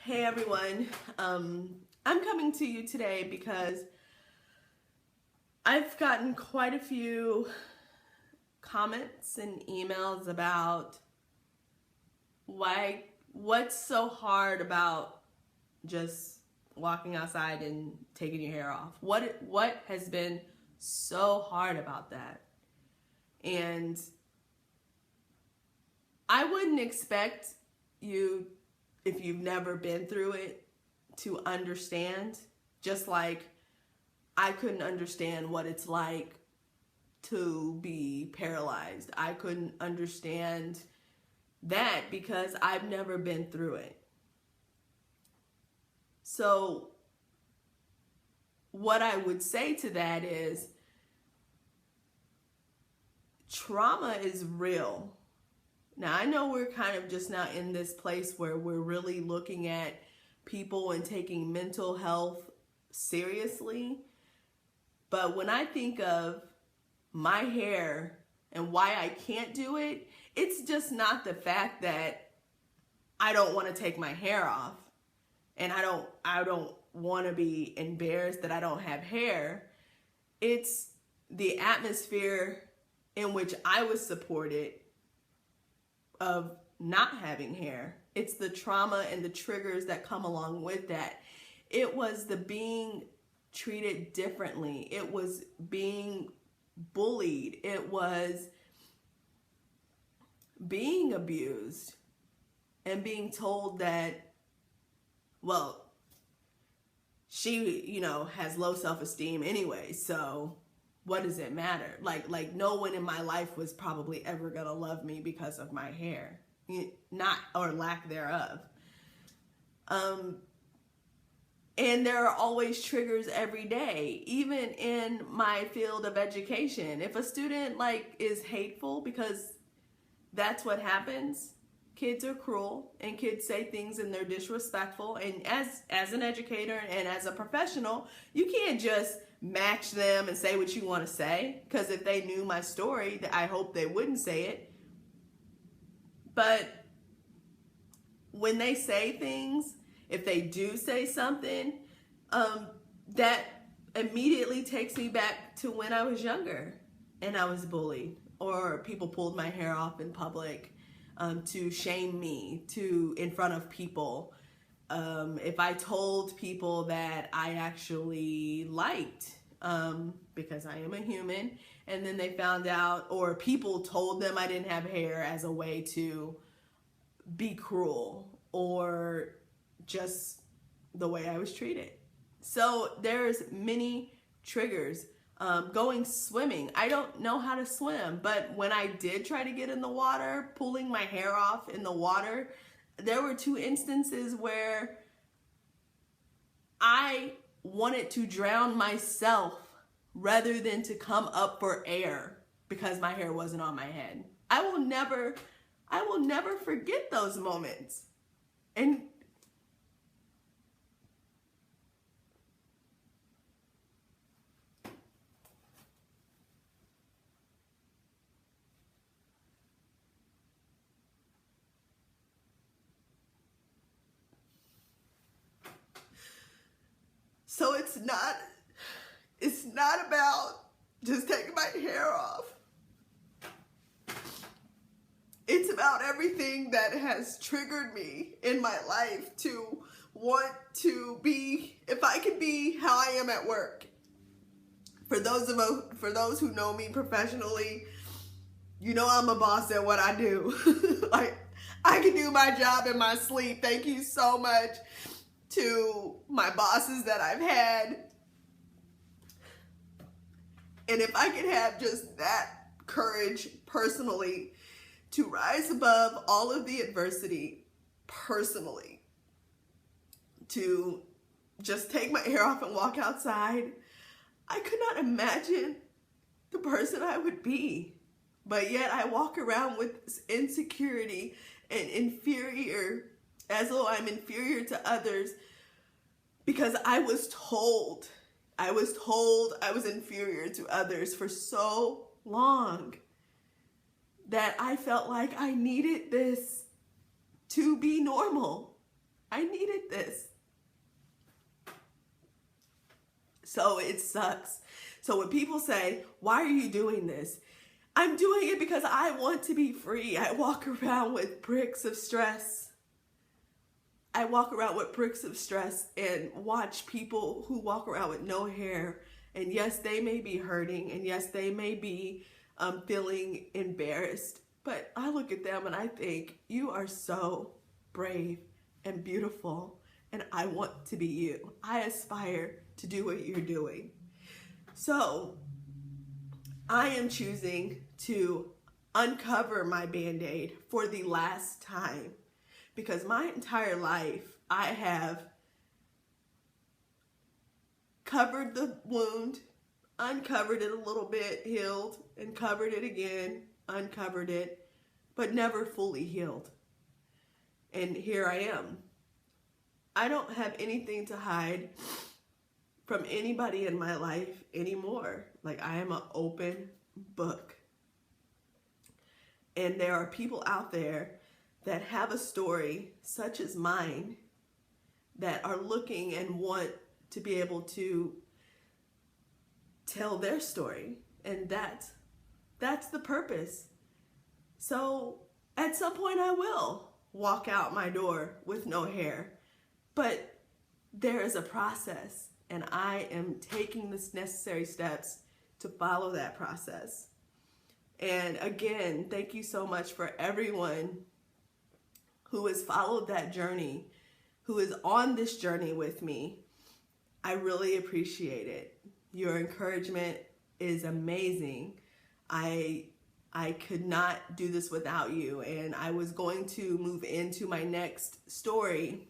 Hey everyone, I'm coming to you today because I've gotten quite a few comments and emails about what's so hard about just walking outside and taking your hair off. What has been so hard about that? And I wouldn't expect you, if you've never been through it, to understand. Just like I couldn't understand what it's like to be paralyzed. I couldn't understand that because I've never been through it. So what I would say to that is trauma is real. Now, I know we're kind of just now in this place where we're really looking at people and taking mental health seriously. But when I think of my hair and why I can't do it, it's just not the fact that I don't want to take my hair off and I don't want to be embarrassed that I don't have hair. It's the atmosphere in which I was supported of not having hair. It's the trauma and the triggers that come along with that. It was the being treated differently. It was being bullied. It was being abused and being told that, well, she, has low self-esteem anyway, so what does it matter? Like no one in my life was probably ever gonna love me because of my hair, not or lack thereof. And there are always triggers every day, even in my field of education. If a student is hateful, because that's what happens. Kids are cruel and kids say things and they're disrespectful. And as an educator and as a professional, you can't just match them and say what you want to say, because if they knew my story, I hope they wouldn't say it. But when they say things, if they do say something, that immediately takes me back to when I was younger and I was bullied, or people pulled my hair off in public to shame me in front of people. If I told people that I actually liked, because I am a human, and then they found out, or people told them I didn't have hair as a way to be cruel, or just the way I was treated. So there's many triggers. Going swimming. I don't know how to swim, but when I did try to get in the water, pulling my hair off in the water, there were two instances where I wanted to drown myself rather than to come up for air because my hair wasn't on my head. I will never forget those moments. And so it's not about just taking my hair off. It's about everything that has triggered me in my life to want to be, if I could be how I am at work. For those who know me professionally, I'm a boss at what I do. I can do my job in my sleep. Thank you so much to my bosses that I've had. And if I could have just that courage personally to rise above all of the adversity personally, to just take my hair off and walk outside, I could not imagine the person I would be. But yet I walk around with insecurity and as though I'm inferior to others, because I was told I was inferior to others for so long that I felt like I needed this to be normal. I needed this. So it sucks. So when people say, why are you doing this? I'm doing it because I want to be free. I walk around with bricks of stress. I walk around with bricks of stress and watch people who walk around with no hair. And yes, they may be hurting. And yes, they may be feeling embarrassed. But I look at them and I think, you are so brave and beautiful. And I want to be you. I aspire to do what you're doing. So I am choosing to uncover my Band-Aid for the last time, because my entire life I have covered the wound, uncovered it a little bit, healed, and covered it again, uncovered it, but never fully healed. And here I am. I don't have anything to hide from anybody in my life anymore. Like, I am an open book. And there are people out there that have a story such as mine that are looking and want to be able to tell their story. And that's the purpose. So at some point I will walk out my door with no hair, but there is a process, and I am taking the necessary steps to follow that process. And again, thank you so much for everyone who has followed that journey, who is on this journey with me. I really appreciate it. Your encouragement is amazing. I could not do this without you, and I was going to move into my next story,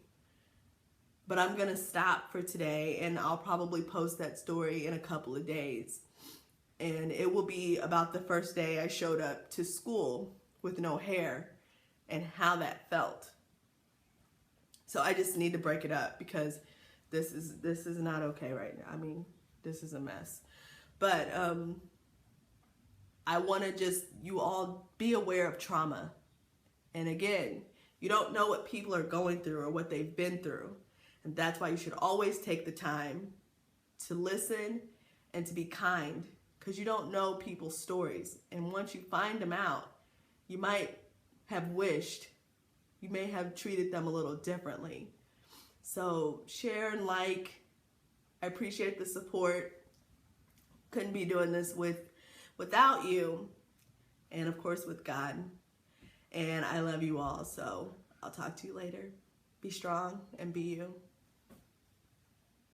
but I'm gonna stop for today, and I'll probably post that story in a couple of days. And it will be about the first day I showed up to school with no hair and how that felt. So I just need to break it up, because this is not okay right now. I mean, this is a mess. But I want to just, you all be aware of trauma. And again, you don't know what people are going through or what they've been through. And that's why you should always take the time to listen and to be kind, because you don't know people's stories. And once you find them out, you might have wished you may have treated them a little differently. So share and like. I appreciate the support. Couldn't be doing this without you, and of course with God. And I love you all. So I'll talk to you later. Be strong and be you.